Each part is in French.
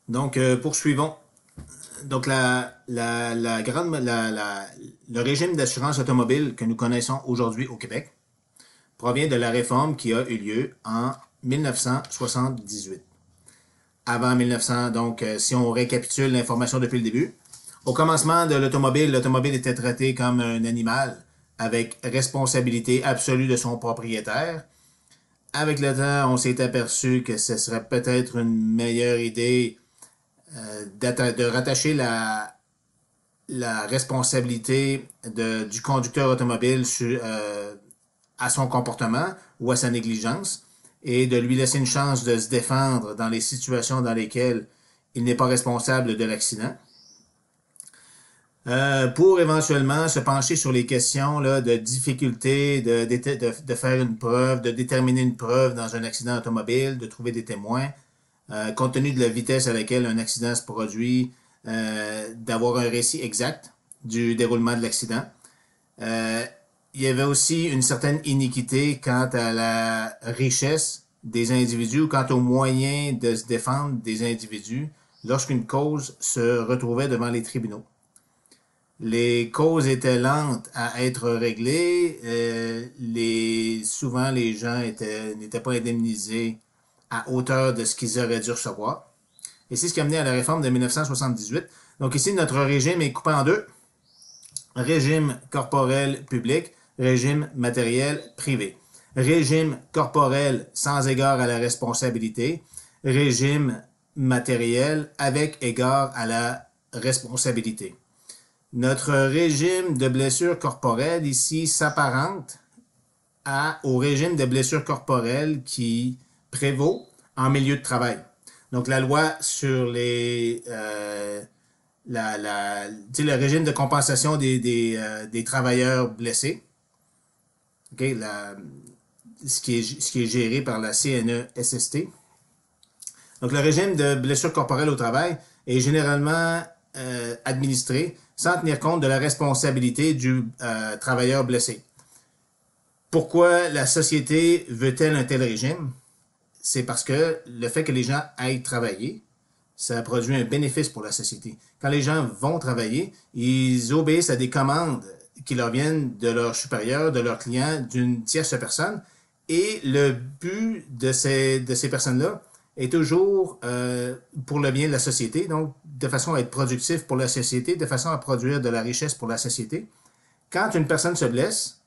Donc, poursuivons. Donc, le régime d'assurance automobile que nous connaissons aujourd'hui au Québec provient de la réforme qui a eu lieu en 1978. Avant 1900, donc, si on récapitule l'information depuis le début, au commencement de l'automobile était traitée comme un animal avec responsabilité absolue de son propriétaire. Avec le temps, on s'est aperçu que ce serait peut-être une meilleure idée de rattacher la responsabilité du conducteur automobile à son comportement ou à sa négligence et de lui laisser une chance de se défendre dans les situations dans lesquelles il n'est pas responsable de l'accident. Pour éventuellement se pencher sur les questions là, de difficulté de faire une preuve, de déterminer une preuve dans un accident automobile, de trouver des témoins, compte tenu de la vitesse à laquelle un accident se produit, d'avoir un récit exact du déroulement de l'accident. Il y avait aussi une certaine iniquité quant à la richesse des individus ou quant aux moyens de se défendre des individus lorsqu'une cause se retrouvait devant les tribunaux. Les causes étaient lentes à être réglées. Souvent, les gens n'étaient pas indemnisés à hauteur de ce qu'ils auraient dû recevoir. Et c'est ce qui a mené à la réforme de 1978. Donc ici, notre régime est coupé en deux. Régime corporel public, régime matériel privé. Régime corporel sans égard à la responsabilité. Régime matériel avec égard à la responsabilité. Notre régime de blessures corporelles ici s'apparente au régime de blessures corporelles qui prévaut en milieu de travail. Donc la loi sur le régime de compensation des travailleurs blessés, okay, ce qui est géré par la CNESST. Donc le régime de blessures corporelles au travail est généralement administré sans tenir compte de la responsabilité du travailleur blessé. Pourquoi la société veut-elle un tel régime? C'est parce que le fait que les gens aillent travailler, ça produit un bénéfice pour la société. Quand les gens vont travailler, ils obéissent à des commandes qui leur viennent de leur supérieur, de leur client, d'une tierce personne. Et le but de ces personnes-là est toujours pour le bien de la société, donc de façon à être productif pour la société, de façon à produire de la richesse pour la société. Quand une personne se blesse,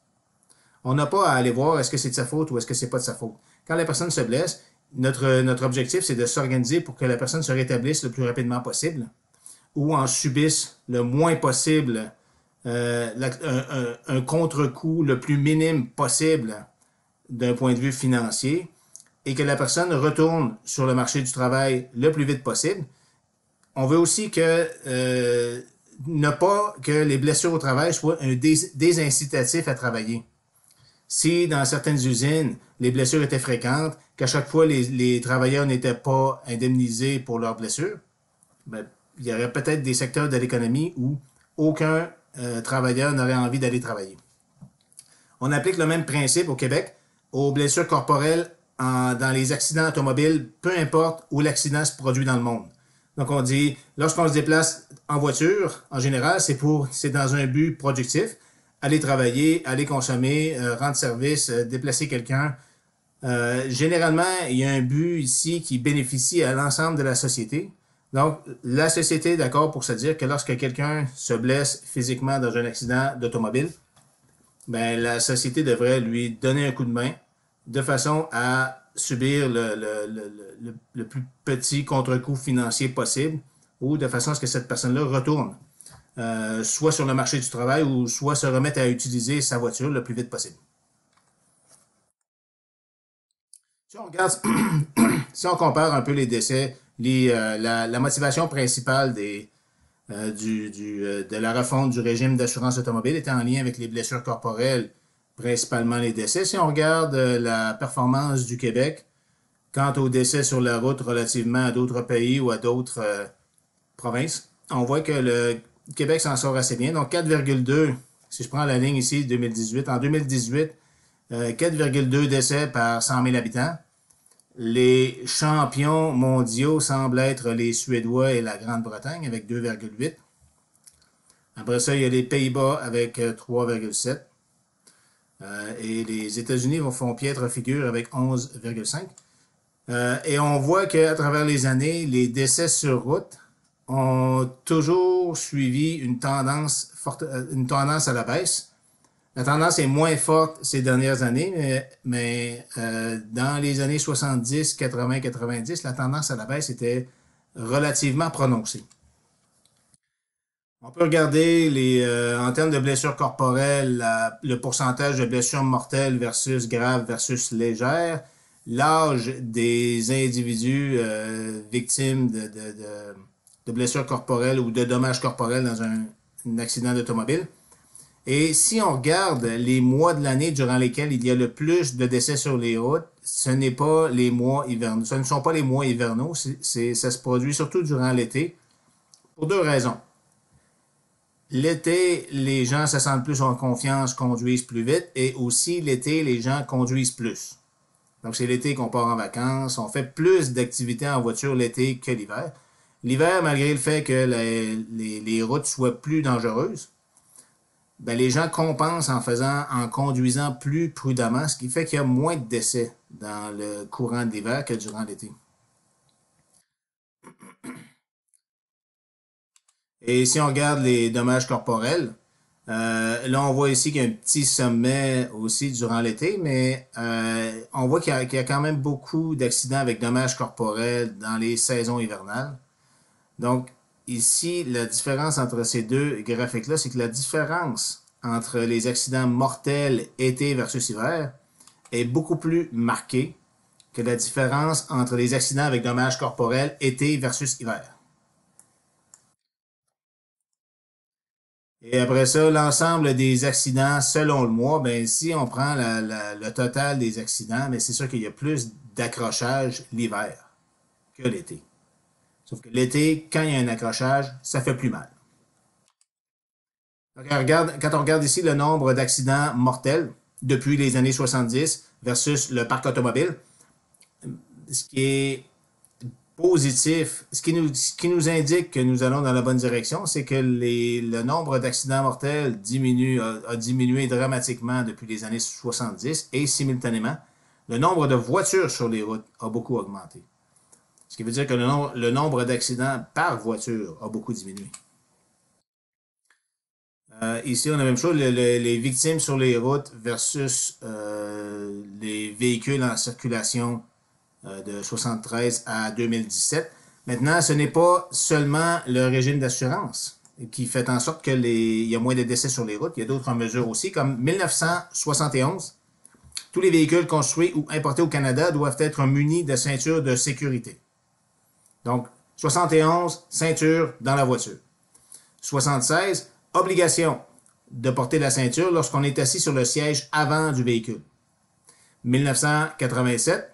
on n'a pas à aller voir est-ce que c'est de sa faute ou est-ce que c'est pas de sa faute. Quand la personne se blesse, notre objectif, c'est de s'organiser pour que la personne se rétablisse le plus rapidement possible ou en subisse le moins possible un contre-coup le plus minime possible d'un point de vue financier et que la personne retourne sur le marché du travail le plus vite possible. On veut aussi ne pas que les blessures au travail soient un désincitatif à travailler. Si dans certaines usines, les blessures étaient fréquentes, qu'à chaque fois les travailleurs n'étaient pas indemnisés pour leurs blessures, ben, il y aurait peut-être des secteurs de l'économie où aucun travailleur n'aurait envie d'aller travailler. On applique le même principe au Québec aux blessures corporelles dans les accidents automobiles, peu importe où l'accident se produit dans le monde. Donc on dit, lorsqu'on se déplace en voiture, en général, c'est dans un but productif, aller travailler, aller consommer, rendre service, déplacer quelqu'un. Généralement, il y a un but ici qui bénéficie à l'ensemble de la société. Donc, la société est d'accord pour se dire que lorsque quelqu'un se blesse physiquement dans un accident d'automobile, ben, la société devrait lui donner un coup de main de façon à subir le plus petit contre-coup financier possible ou de façon à ce que cette personne-là retourne soit sur le marché du travail ou soit se remette à utiliser sa voiture le plus vite possible. Si on regarde, si on compare un peu les décès, la motivation principale de la refonte du régime d'assurance automobile était en lien avec les blessures corporelles, principalement les décès. Si on regarde la performance du Québec quant aux décès sur la route relativement à d'autres pays ou à d'autres provinces, on voit que le Québec s'en sort assez bien. Donc 4,2, si je prends la ligne ici, 2018, en 2018, 4,2 décès par 100 000 habitants. Les champions mondiaux semblent être les Suédois et la Grande-Bretagne avec 2,8. Après ça, il y a les Pays-Bas avec 3,7. Et les États-Unis font piètre figure avec 11,5. Et on voit qu'à travers les années, les décès sur route ont toujours suivi une tendance forte, une tendance à la baisse. La tendance est moins forte ces dernières années, mais dans les années 70, 80, 90, la tendance à la baisse était relativement prononcée. On peut regarder en termes de blessures corporelles, le pourcentage de blessures mortelles versus graves versus légères, l'âge des individus victimes de blessures corporelles ou de dommages corporels dans un accident d'automobile. Et si on regarde les mois de l'année durant lesquels il y a le plus de décès sur les routes, ce n'est pas les mois hivernaux. Ce ne sont pas les mois hivernaux. Ça se produit surtout durant l'été pour deux raisons. L'été, les gens se sentent plus en confiance, conduisent plus vite, et aussi l'été, les gens conduisent plus. Donc c'est l'été qu'on part en vacances, on fait plus d'activités en voiture l'été que l'hiver. L'hiver, malgré le fait que les routes soient plus dangereuses, ben, les gens compensent en conduisant plus prudemment, ce qui fait qu'il y a moins de décès dans le courant de l'hiver que durant l'été. Et si on regarde les dommages corporels, là on voit ici qu'il y a un petit sommet aussi durant l'été, mais on voit qu'il y a quand même beaucoup d'accidents avec dommages corporels dans les saisons hivernales. Donc ici, la différence entre ces deux graphiques-là, c'est que la différence entre les accidents mortels été versus hiver est beaucoup plus marquée que la différence entre les accidents avec dommages corporels été versus hiver. Et après ça, l'ensemble des accidents selon le mois, ben si on prend le total des accidents, ben c'est sûr qu'il y a plus d'accrochage l'hiver que l'été. Sauf que l'été, quand il y a un accrochage, ça fait plus mal. Donc, quand on regarde ici le nombre d'accidents mortels depuis les années 70 versus le parc automobile, ce qui est positif, ce qui nous indique que nous allons dans la bonne direction, c'est que le nombre d'accidents mortels a diminué dramatiquement depuis les années 70 et simultanément, le nombre de voitures sur les routes a beaucoup augmenté. Ce qui veut dire que le nombre d'accidents par voiture a beaucoup diminué. Ici, on a la même chose, les victimes sur les routes versus les véhicules en circulation de 73 à 2017. Maintenant, ce n'est pas seulement le régime d'assurance qui fait en sorte qu'il y a moins de décès sur les routes. Il y a d'autres mesures aussi, comme 1971. Tous les véhicules construits ou importés au Canada doivent être munis de ceintures de sécurité. Donc, 71, ceinture dans la voiture. 76, obligation de porter la ceinture lorsqu'on est assis sur le siège avant du véhicule. 1987,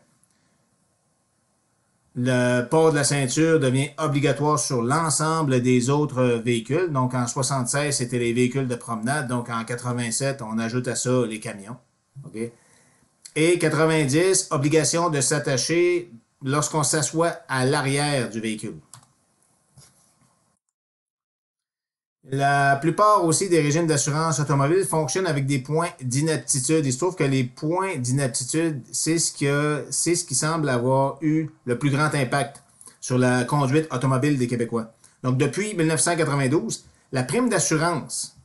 le port de la ceinture devient obligatoire sur l'ensemble des autres véhicules. Donc, en 76, c'était les véhicules de promenade. Donc, en 87, on ajoute à ça les camions. Okay? Et 90, obligation de s'attacher lorsqu'on s'assoit à l'arrière du véhicule. La plupart aussi des régimes d'assurance automobile fonctionnent avec des points d'inaptitude. Il se trouve que les points d'inaptitude, c'est ce qui semble avoir eu le plus grand impact sur la conduite automobile des Québécois. Donc, depuis 1992, la prime d'assurance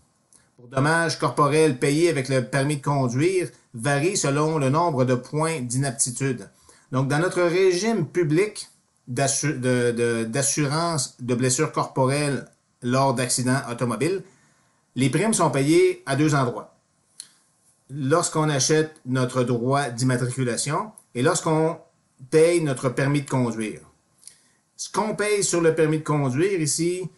pour dommages corporels payés avec le permis de conduire varie selon le nombre de points d'inaptitude. Donc, dans notre régime public d'assurance de blessures corporelles lors d'accidents automobiles, les primes sont payées à deux endroits. Lorsqu'on achète notre droit d'immatriculation et lorsqu'on paye notre permis de conduire. Ce qu'on paye sur le permis de conduire ici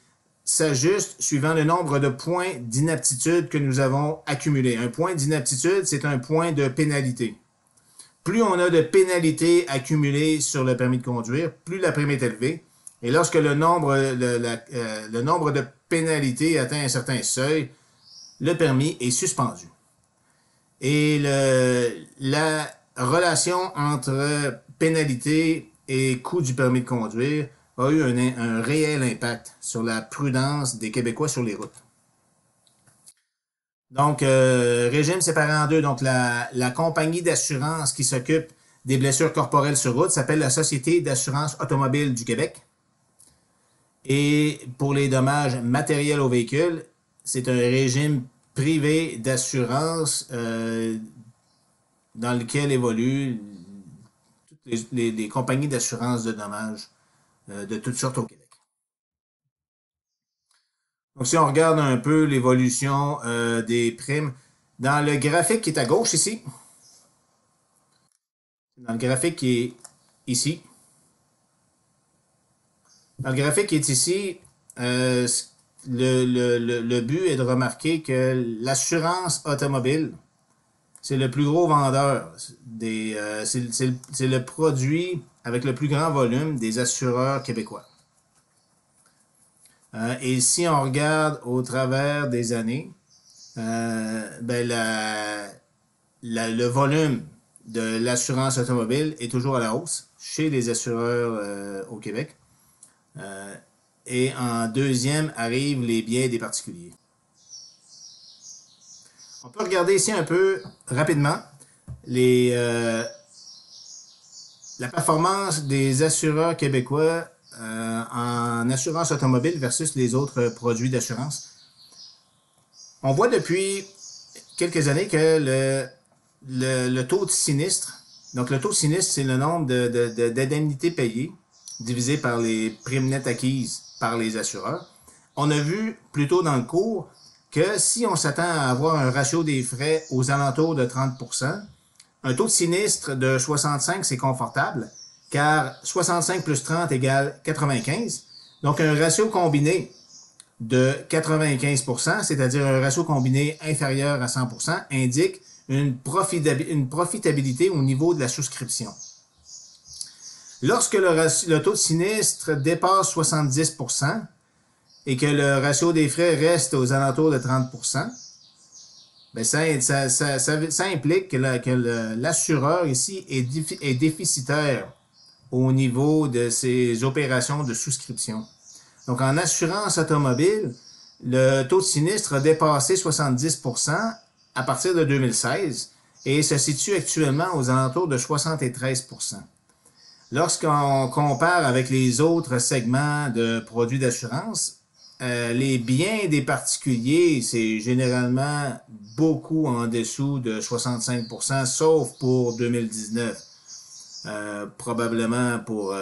s'ajuste suivant le nombre de points d'inaptitude que nous avons accumulés. Un point d'inaptitude, c'est un point de pénalité. Plus on a de pénalités accumulées sur le permis de conduire, plus la prime est élevée. Et lorsque le nombre de pénalités atteint un certain seuil, le permis est suspendu. Et la relation entre pénalités et coût du permis de conduire a eu un réel impact sur la prudence des Québécois sur les routes. Donc, régime séparé en deux. Donc, la compagnie d'assurance qui s'occupe des blessures corporelles sur route s'appelle la Société d'assurance automobile du Québec. Et pour les dommages matériels aux véhicules, c'est un régime privé d'assurance dans lequel évoluent toutes les compagnies d'assurance de dommages de toutes sortes au Québec. Donc, si on regarde un peu l'évolution des primes, dans le graphique qui est à gauche ici, dans le graphique qui est ici, dans le graphique qui est ici, le but est de remarquer que l'assurance automobile, c'est le plus gros vendeur. C'est le produit avec le plus grand volume des assureurs québécois. Et si on regarde au travers des années, ben le volume de l'assurance automobile est toujours à la hausse chez les assureurs au Québec. Et en deuxième arrivent les biens des particuliers. On peut regarder ici un peu rapidement la performance des assureurs québécois en assurance automobile versus les autres produits d'assurance. On voit depuis quelques années que le taux de sinistre, donc le taux de sinistre, c'est le nombre d'indemnités payées divisé par les primes nettes acquises par les assureurs. On a vu plus tôt dans le cours que si on s'attend à avoir un ratio des frais aux alentours de 30%, un taux de sinistre de 65, c'est confortable, car 65 plus 30 égale 95. Donc, un ratio combiné de 95%, c'est-à-dire un ratio combiné inférieur à 100%, indique une profitabilité au niveau de la souscription. Lorsque le taux de sinistre dépasse 70% et que le ratio des frais reste aux alentours de 30%, ben ça implique que l'assureur ici est déficitaire au niveau de ses opérations de souscription. Donc, en assurance automobile, le taux de sinistre a dépassé 70% à partir de 2016 et se situe actuellement aux alentours de 73%. Lorsqu'on compare avec les autres segments de produits d'assurance, les biens des particuliers, c'est généralement beaucoup en dessous de 65%, sauf pour 2019. Probablement pour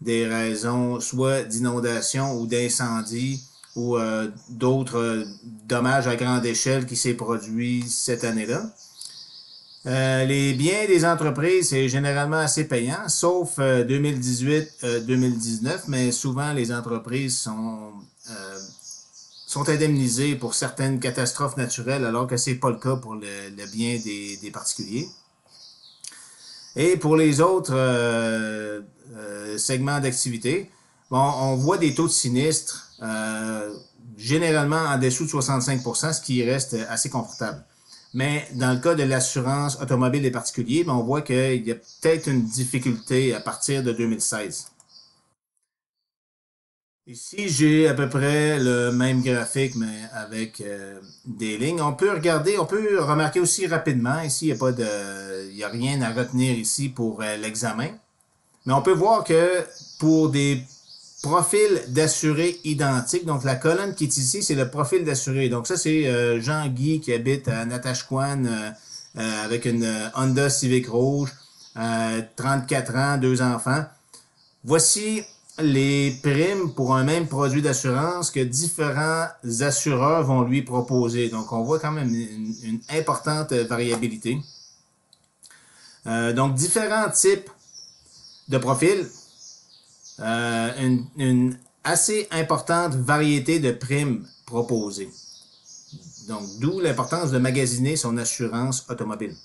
des raisons soit d'inondation ou d'incendie ou d'autres dommages à grande échelle qui s'est produit cette année-là. Les biens des entreprises, c'est généralement assez payant, sauf 2018-2019, mais souvent les entreprises sont indemnisées pour certaines catastrophes naturelles, alors que c'est pas le cas pour le bien des particuliers. Et pour les autres segments d'activité, bon, on voit des taux de sinistre généralement en dessous de 65%, ce qui reste assez confortable. Mais dans le cas de l'assurance automobile des particuliers, on voit qu'il y a peut-être une difficulté à partir de 2016. Ici, j'ai à peu près le même graphique, mais avec des lignes. On peut remarquer aussi rapidement, ici, il n'y a rien à retenir ici pour l'examen. Mais on peut voir que pour des profils d'assurés identiques, donc la colonne qui est ici, c'est le profil d'assuré. Donc ça, c'est Jean-Guy qui habite à Natashquan avec une Honda Civic rouge, 34 ans, 2 enfants. Voici les primes pour un même produit d'assurance que différents assureurs vont lui proposer. Donc, on voit quand même une importante variabilité. Donc, différents types de profils. Une assez importante variété de primes proposées. Donc, d'où l'importance de magasiner son assurance automobile.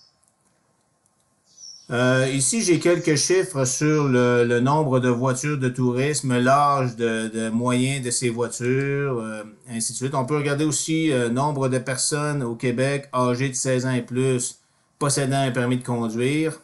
Ici, j'ai quelques chiffres sur le nombre de voitures de tourisme, l'âge de moyen de ces voitures, ainsi de suite. On peut regarder aussi nombre de personnes au Québec âgées de 16 ans et plus possédant un permis de conduire.